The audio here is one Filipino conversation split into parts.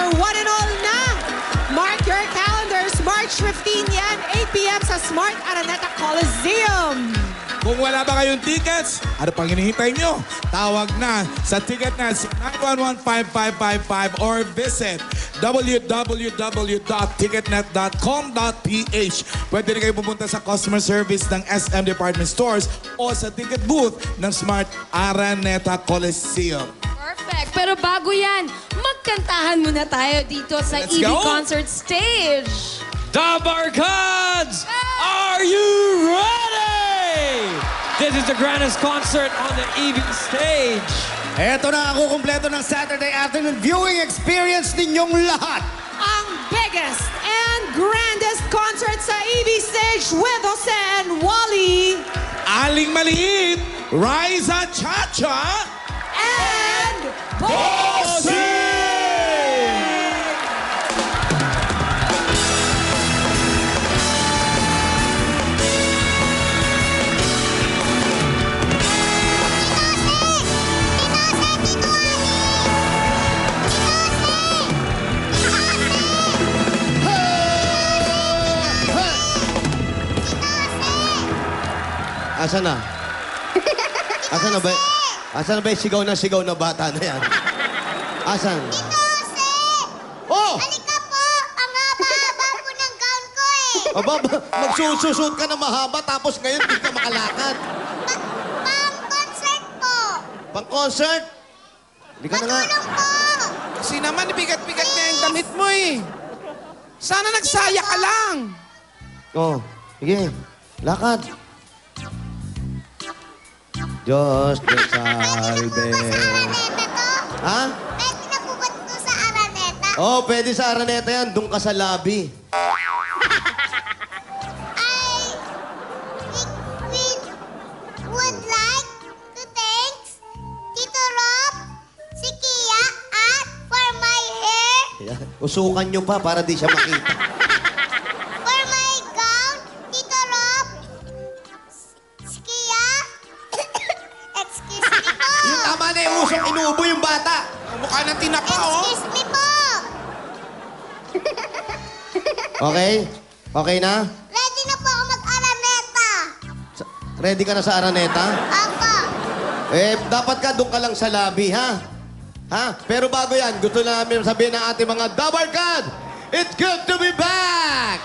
for one and all na. Mark your calendars, March 15 yan, 8 p.m. sa Smart Araneta Coliseum. Kung wala ba kayong tickets, ano pang hinihintay nyo? Tawag na sa Ticketnet 911-5555 or visit www.ticketnet.com.ph. Pwede rin kayo pumunta sa customer service ng SM Department Stores o sa ticket booth ng Smart Araneta Coliseum. Perfect. Pero bago yan, magkantahan muna tayo dito sa Let's EB go. Concert Stage. The Barkads, are you ready? This is the grandest concert on the EB stage. Eto na ang kukumpleto ng Saturday afternoon viewing experience ninyong lahat. Ang biggest and grandest concert sa EB Stage with Jose and Wally. Aling Maliit, Riza Chacha, And Bossing! Asan na? Asan na ba? Asan na ba yung sigaw na bata na yan? Asan? Oh! Halika po! Ang haba-haba po ng gown ko eh! Aba, magsususut ka na mahaba tapos ngayon hindi ka makalakad. Pang-concert po! Pang-concert? Hindi ka na nga. Matulong po! Kasi naman, bigat-bigat na yung damit mo eh. Sana nagsaya ka lang. Oh, sige. Lakad. Diyos de salve. Araneta to? Ha? Pwede na po ba ito sa Araneta? Oh, pwede sa Araneta yan. Doon ka sa lobby. We would like to thank Tito Rob, si Kia, at for my hair, Ayan. Usukan nyo pa para di siya makita. for my gown, Tito Rob, si Kia, excuse me po. Yung tama na yung usok, inuubo yung bata. Ang mukha ng tinapa, oh. Excuse me po. Okay? Okay na? Ready na po ako mag-Araneta. Ready ka na sa Araneta? Apo. Eh, dapat ka doon ka lang sa lobby, ha? Ha? Pero bago yan, gusto namin sabihin ng ating mga Dabarkad, it's good to be back!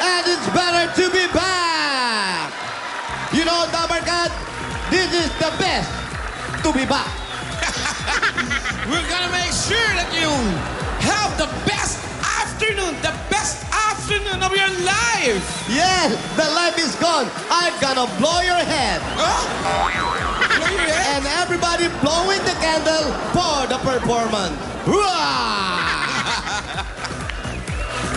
And it's better to be back! You know, Dabarkad, this is the best to be back. We're gonna make sure that you have the best afternoon of your life. Yes, the life is gone. I'm gonna blow your head. Huh? Blow your head? And everybody blowing the candle for the performance. Hurrah!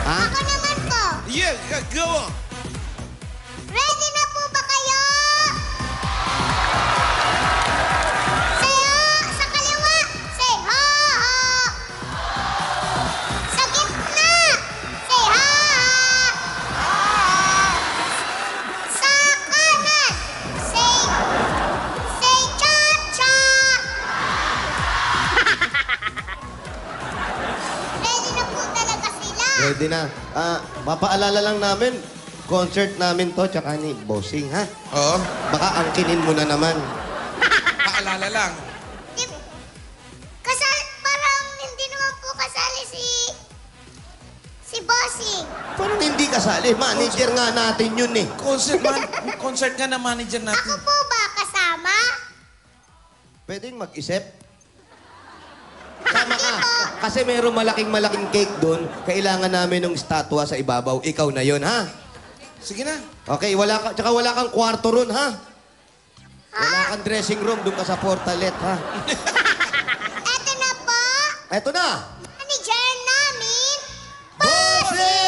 Ha? Ako naman po. Yeah, go on. Ready na po ba kayo? Say ha! Sa kaliwa! Say ha! Ha! Sa gitna! Say ha! Ha! Sa kanan! Say cha-cha! Ready na po talaga sila. Ready na. Mapaalala lang namin, concert namin to, tsaka ni Bossing, ha? Oo. Baka angkinin mo na naman. Paalala lang. Parang hindi naman po kasali si Bossing. Parang hindi kasali. Manager nga natin yun, eh. Concert nga na manager Ako natin. po ba kasama? Pwedeng mag-isip. Sama ka. Kasi mayroong malaking cake doon. Kailangan namin ng statwa sa ibabaw. Ikaw na yun, ha? Sige na. Okay, tsaka wala kang kwarto ron, ha? Wala kang dressing room, doon ka sa portalet, ha? Eto na po. Eto na! Manager namin. Bossing!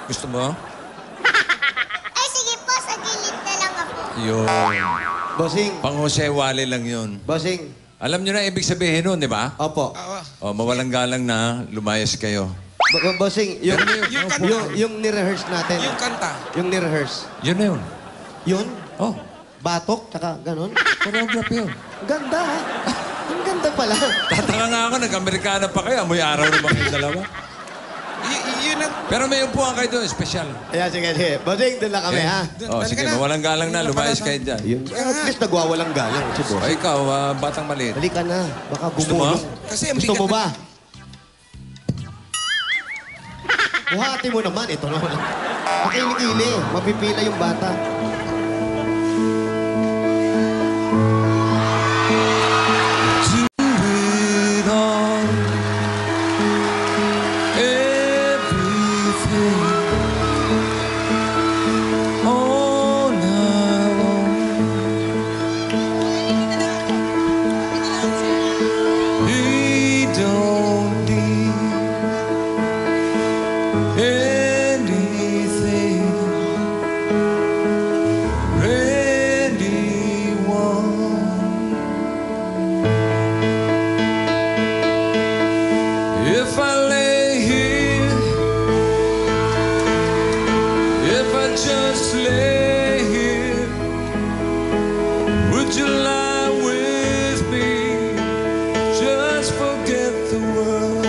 Gusto mo? Ay, sige po, sa gilid na lang ako. Yun. Bossing, Pang Jose Wale lang yun. bossing. Alam nyo na ibig sabihin nun, di ba? Opo. O, mawalang galang na lumayas kayo. Bossing, yung, Yung kanta. yung ni-rehearse natin. Yung kanta. Yung ni-rehearse. Yun na yun. Yun? Oh, Batok, tsaka ganun. choreography yun. Ang ganda, ha? Ang ganda pala. Tataka nga ako, nag-Amerikana pa kayo. Amoy araw naman kayo dalawa. Yun ang... Pero may upuan kayo doon, espesyal. Ayan, sige, sige. Bossing, doon lang kami, ha? Oh, sige, mawalang galang na. Lumayas kayo dyan. Yun. At least nagwawalang galang si O, boss. ikaw, batang maliit. Halika na. Baka Gusto mo? gumulong. Kasi ang Gusto mo bigat ba? Buhati mo naman. Ito naman. Pakili-kili. Mapipila yung bata. It all, everything, all I want. He don't need anything, anyone. If I lay here, if I just lay here, would you lie with me? Just forget the world.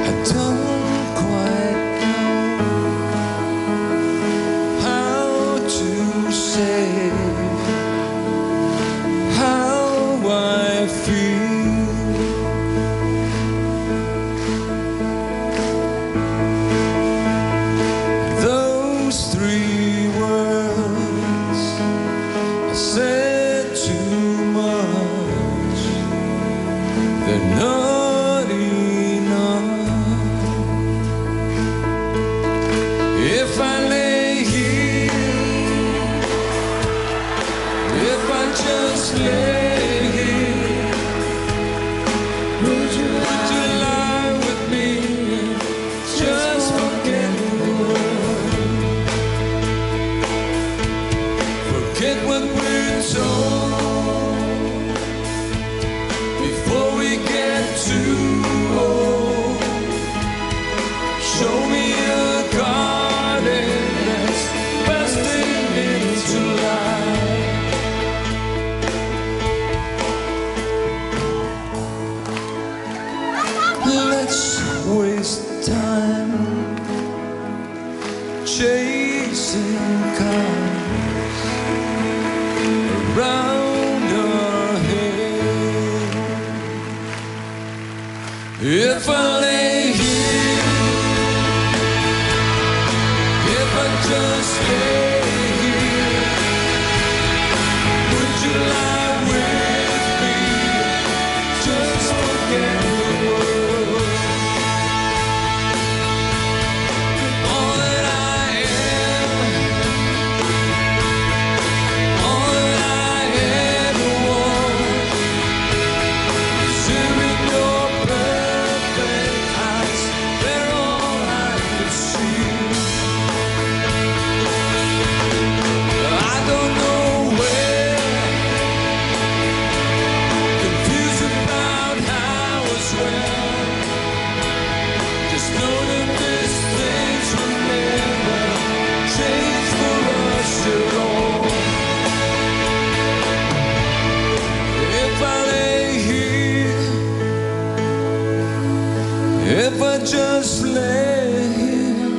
I don't quite know how to say how I feel. Those three words I said too much. They're not enough. If I lay here, if I just lay here, would you lie with me? Just forget the world. Forget what we're told before we get too old. Show me a garden that's bursting into life. Let's waste time chasing cars around our head. If I lay here, if I just lay here, would you lie with me? Just forget the world. All that I am, all that I ever want, is in your perfect eyes. They're all I could see. I don't know where, confused about how as well. Just know that these things will never change for us at all. If I lay here, if I just lay here,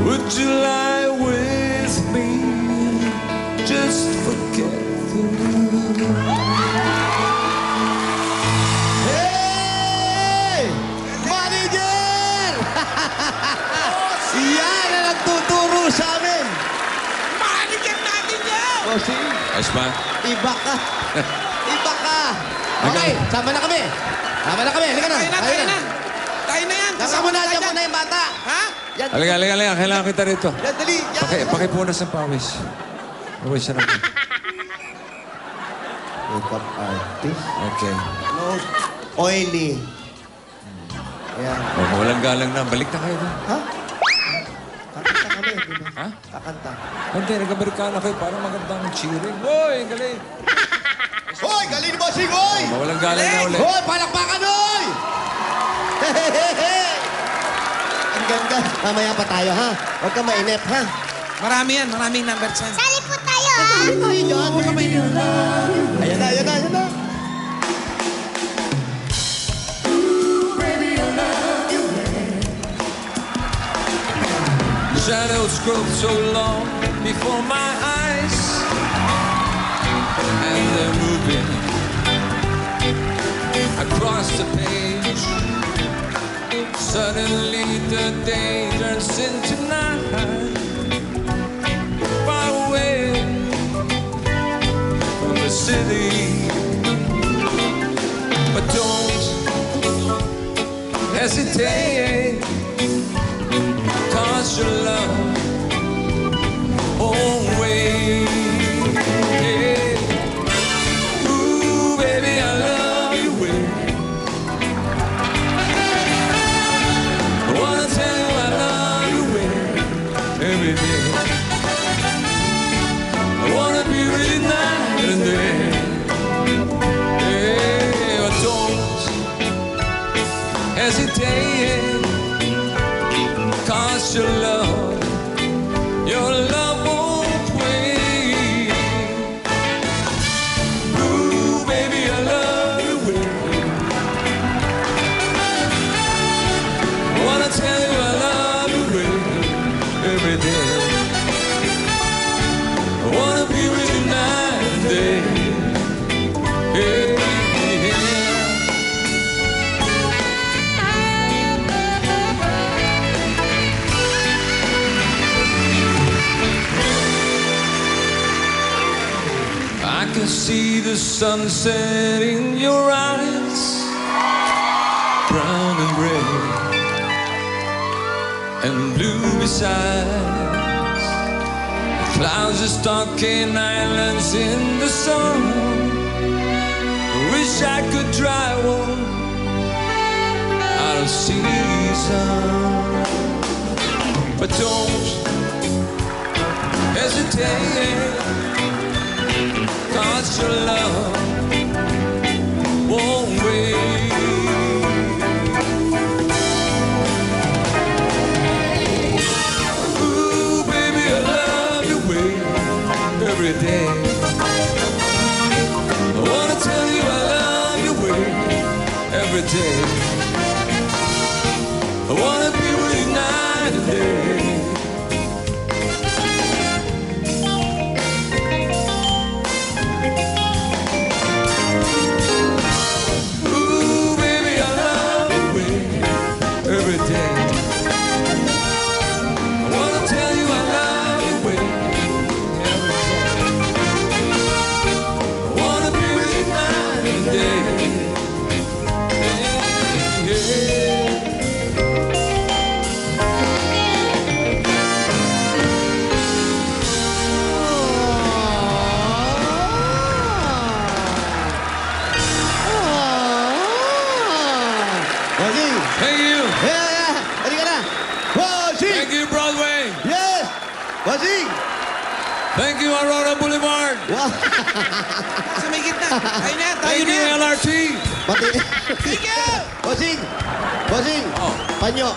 would you lie with me? Just forget the world. Hey! Manager! Yan ang nagtuturo sa amin. Manager natin yan! Bossing, Ayos ba? iba ka. Iba ka. Okay, sama na kami. Sama na kami. Halika na. Tayo na, tayo na. Tayo na yan. Kasama na, tayo dyan mo dyan. na yung bata. Ha? Yan. Halika, halika, halika. Kailangan kita rito. Yan, dali. Yan. Pakipunas ng pawis. Pawis na lang. Makeup artist. Okay. No, oily. Ayan. Oh, walang galang na. Balik na kayo doon. Ha? Kakanta kami, di ba? Ha? Kakanta. Hindi, nag-Amerikana kayo. Parang magandang cheering. Hoy, galing. Hoy! Galing ni Bossing, hoy! Walang galang na ulit. Hoy! Palakpakan, hoy! Ang ganda. Mamaya pa tayo, ha? Huwag ka mainip, ha? Marami yan, maraming number 10. Sali po tayo, ha? Tayo dyan. Huwag ka mainip. Ayan na, ayan na, ayan na. Shadows grow so long before my eyes, and they're moving across the page. Suddenly the day turns into night, far away from the city. But don't hesitate, 'cause your love always. Yeah. Ooh, baby, I love you way. I wanna tell you I love you way every day. I wanna be with you night and day. Yeah, but don't hesitate, 'cause your love won't wait. Ooh, baby, I love you way. I wanna tell you I love you way every day. I wanna be with you night and day. Yeah. I can see the sunset in your eyes, brown and gray and blue besides. Clouds are stuck in islands in the sun. Wish I could drive one out of season. But don't hesitate, 'cause your love won't wait. Ooh, baby, I love you way every day. I wanna tell you I love you way every day. I wanna be with you night and day. Bossing! Thank you. Yeah! Halika na! Bossing! Thank you, Broadway. Yes! Bossing! Thank you, Aurora Boulevard. Wow! Sa may gitna. Ayun na, tayo Thank you, na. LRT. Pati... Thank you! Bossing! Bossing! Oh. Panyo!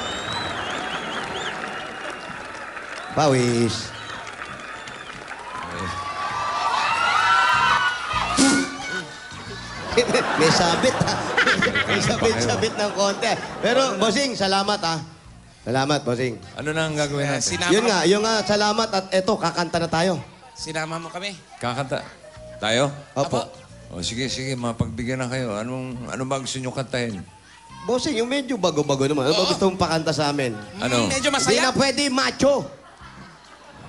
Pawis. May sabit, ha? May sabit-sabit ng konti. Pero, Bossing, salamat, ha? Salamat, Bossing. Ano na ang gagawin natin? Yun nga, salamat at eto, kakanta na tayo. Sinama mo kami. Kakanta. Tayo? Opo. O sige, mapagbigyan na kayo. Ano ba gusto nyo kantahin? Bossing, yung medyo bago-bago naman. Ano ba gusto mong pakanta sa amin? Ano? Medyo Hindi masaya. na pwede, macho.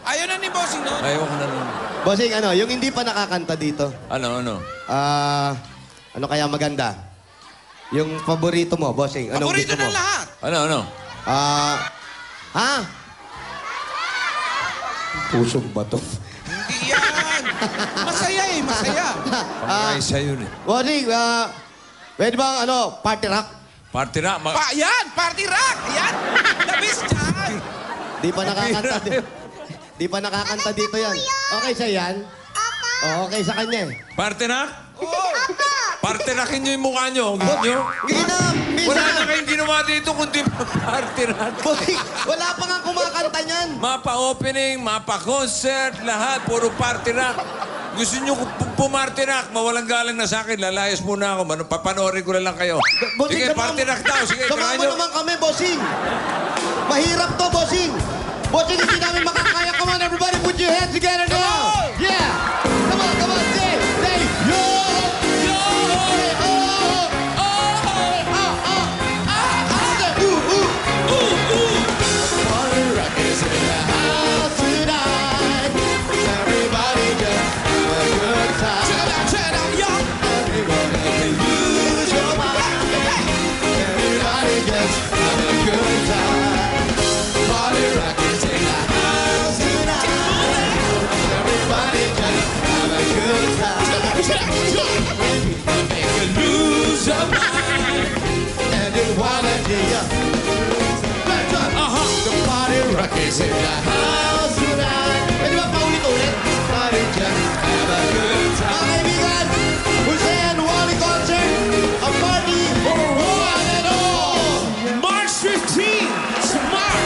Ayaw na ni Bossing, no? Ayaw ko na nun. Bossing, ano, yung hindi pa nakakanta dito. Ano? Ano kaya maganda? Yung paborito mo, Bossing. Anong Paborito gusto mo? ng lahat. Ano? Ha? Pusong bato. Hindi yan. Masaya eh, masaya. Pangkaisa yun eh. Bossing, pwede bang party rock? Party na. Yan, party rock. Yan. The best dyan. Di pa nakakanta Di pa nakakanta dito yan. Okay sa yan? Oh, okay sa kanya eh. Party na? Party na kinyo yung mukha nyo. Gusto nyo? Hindi na, Wala na minsan. kayong ginawa dito kundi party na. Bossing, wala pa nga kumakanta niyan. Mapa-opening, mapa-concert, lahat. Puro party rock. Gusto nyo pumarty rock, mawalang galang na sa akin. Lalayas muna ako. Papanoorin ko na lang kayo. Bossing, Sige, party rock daw. Sige, try samahan mo nyo. naman kami, Bossing. Mahirap to, Bossing. Bossing, hindi namin makakaya. Come on, everybody, put your hands together now. Yeah. Come on, say, yo. Yo. Say, oh. Party rock is in the house tonight. Everybody just have a good time. Turn out, y'all. Everybody can lose your mind. Everybody just have a good time. Party rock is in the house tonight. Everybody just have a good time. Make you lose your mind. And you wanna get The party rock is in the house tonight. Pwede ba paulit-ulit? Party just have a good time. Mga kaibigan, Jose and Wally concert. A party for one and all. March 15, Smart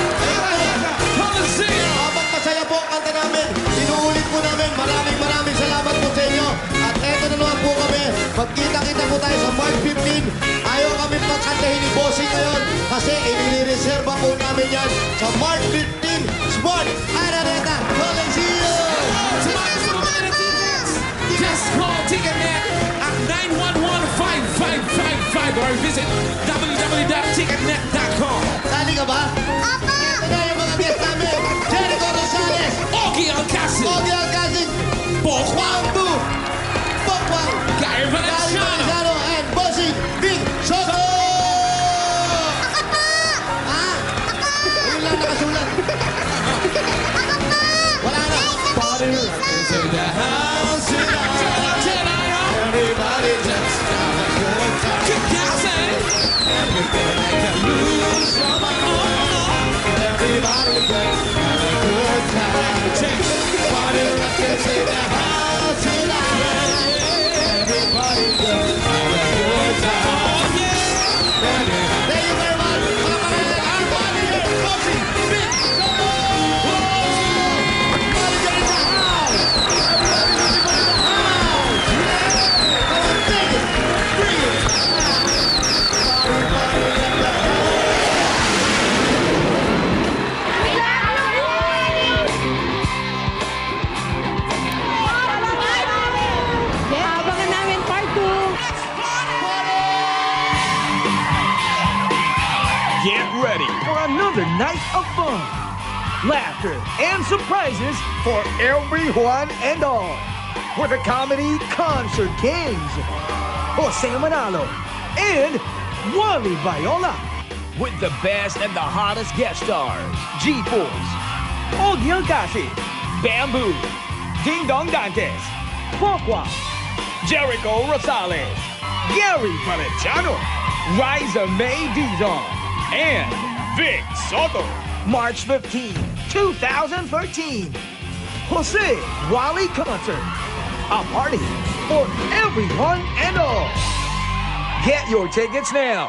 Coliseum. Habang masaya po ang kanta namin, inuulit po namin, maraming salamat po sa inyo. At eto na naman po kami, magkita-kita po tayo sa March 15. Ayaw kami pagkantahin ni Bossing ngayon kasi inilireserva po namin yan sa March 15, Smart Araneta Coliseum. Tonight's for the tickets. Just call Ticketnet at 911-5555 or visit www.ticketnet.com. Sali ka ba? Ito na yung mga guest namin. Jericho Rosales, Ogie Alcacid, Ogie Alcacid, Bokwang, Wangbu, Bokwang, Gary Gary Valenciano. Valenciano, and Bossing Big Soto! Yun lang nakasulat. Wala na. Party rock is in the house tonight. Everybody just have a good time. Everybody can lose your mind. Everybody just have a good time. Party rock is in the house tonight. Everybody just have a good time. Thank you very much. Our body here, Bossing Big Soto! Everybody get in the house! Everybody get in the house! Yeah! Come on, take it! Bring it! Everybody in the Abangan namin part 2. Get ready for another night of fun, laughter, and surprises for everyone and all. With the comedy Concert Kings, Jose Manalo, and Wally Viola. With the best and the hottest guest stars, G-Force, Ogie Alcacid, Bamboo, Ding Dong Dantes, Pokwa, Jericho Rosales, Gary Valenciano, Riza May Dizon, and Vic Soto. March 15, 2013. Jose Wally Concert. A party for everyone and all. Get your tickets now